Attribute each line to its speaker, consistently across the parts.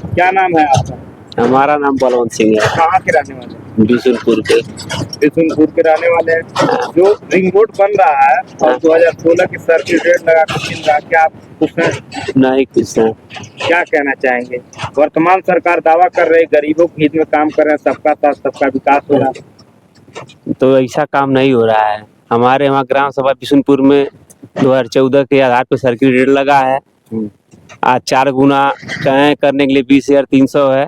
Speaker 1: क्या नाम है आपका?
Speaker 2: हमारा नाम बलवंत सिंह है।
Speaker 1: कहाँ के रहने वाले हैं?
Speaker 2: बिशुनपुर के।
Speaker 1: बिशुनपुर के रहने वाले हैं। जो रिंग रोड बन रहा है और 2016 की सर्किल रेट लगा के मिल रहा है, क्या आप खुश हैं?
Speaker 2: नहीं खुश है।
Speaker 1: क्या कहना चाहेंगे? वर्तमान सरकार दावा कर रही गरीबों के हित में काम कर रहे हैं, सबका साथ सबका विकास हो रहा है।
Speaker 2: तो ऐसा काम नहीं हो रहा है। हमारे वहाँ ग्राम सभा बिशुनपुर में 2014 के आधार पर सर्किल रेट लगा है। आज 4 गुना कहें करने के लिए 20,300 है,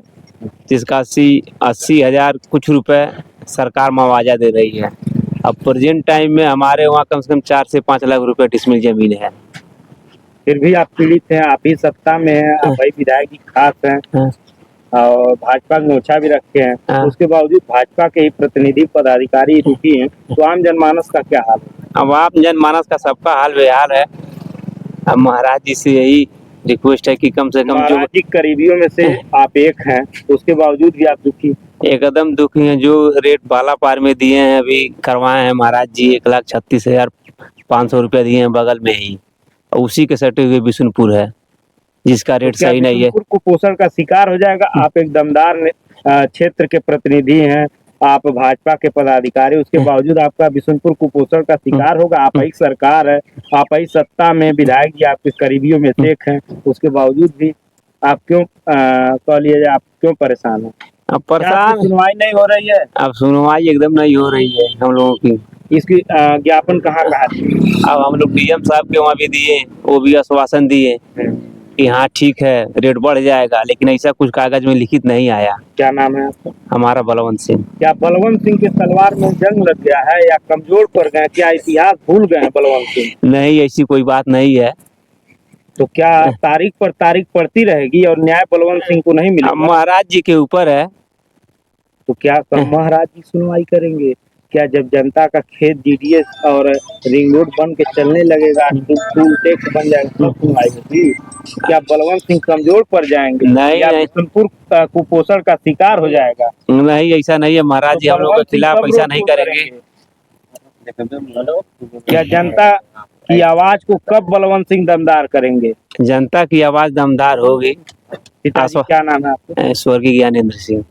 Speaker 2: जिसका 80,000 कुछ रुपए सरकार मुआवजा दे रही है। अब प्रेजेंट टाइम में हमारे वहाँ कम से कम 4 से 5 लाख रुपए डिसमिल जमीन है।
Speaker 1: फिर भी आप पीड़ित हैं, आप ही सत्ता में हैं, आप ही विधायक की खास हैं और भाजपा में नोचा भी रखे हैं। उसके बावजूद भाजपा के ही प्रतिनिधि पदाधिकारी दुखी हैं, तो आम जनमानस का क्या हाल है?
Speaker 2: अब आम जनमानस का सबका हाल बेहाल है। अब महाराज जी से यही रिक्वेस्ट है कि कम से कम जो
Speaker 1: महाराज जी करीबियों में से आप एक हैं, उसके बावजूद भी आप दुखी?
Speaker 2: एकदम दुखी हैं। जो रेट बाला पार में दिए हैं, अभी करवाए हैं महाराज जी 1,36,500 रुपया दिए हैं बगल में ही, उसी के सटे हुए बिशुनपुर है, जिसका रेट सही नहीं है।
Speaker 1: कुपोषण का शिकार हो जाएगा। आप एक दमदार क्षेत्र के प्रतिनिधि हैं, आप भाजपा के पदाधिकारी, उसके बावजूद आपका बिशुनपुर कुपोषण का शिकार होगा। आप ही सरकार है, आप ही सत्ता में, विधायक जी आपके करीबियों में से एक हैं, उसके बावजूद भी आप क्यों कह लिए आप क्यों परेशान हैं?
Speaker 2: अब परेशान,
Speaker 1: सुनवाई नहीं हो रही है?
Speaker 2: अब सुनवाई एकदम नहीं हो रही है हम लोगों की।
Speaker 1: इसकी ज्ञापन कहाँ?
Speaker 2: अब हम लोग डीएम साहब के वहाँ भी दिए, वो भी आश्वासन दिए कि हाँ ठीक है रेट बढ़ जाएगा, लेकिन ऐसा कुछ कागज में लिखित नहीं आया।
Speaker 1: क्या नाम है आपका?
Speaker 2: हमारा बलवंत सिंह।
Speaker 1: क्या बलवंत सिंह के तलवार में जंग लग गया है या कमजोर पड़ गए? क्या इतिहास भूल गए हैं बलवंत सिंह?
Speaker 2: नहीं, ऐसी कोई बात नहीं है।
Speaker 1: तो क्या तारीख पर तारीख पड़ती रहेगी और न्याय बलवंत सिंह को नहीं मिलेगा?
Speaker 2: महाराज जी के ऊपर है।
Speaker 1: तो क्या महाराज जी सुनवाई करेंगे? क्या जब जनता का खेत जीडीएस और रिंग रोड बन के चलने लगेगा, टूल टैक्स बन जाएगा, तब सुनवाई होगी? क्या बलवंत सिंह कमजोर पड़ जाएंगे?
Speaker 2: नहीं,
Speaker 1: या बिशुनपुर कुपोषण का शिकार हो जाएगा?
Speaker 2: नहीं, ऐसा नहीं है। महाराज जी हम लोग के खिलाफ ऐसा नहीं करेंगे।
Speaker 1: क्या जनता की आवाज को कब बलवंत सिंह दमदार करेंगे?
Speaker 2: जनता की आवाज दमदार होगी।
Speaker 1: पिताजी क्या नाम है आपका?
Speaker 2: स्वर्गीय ज्ञानेंद्र सिंह।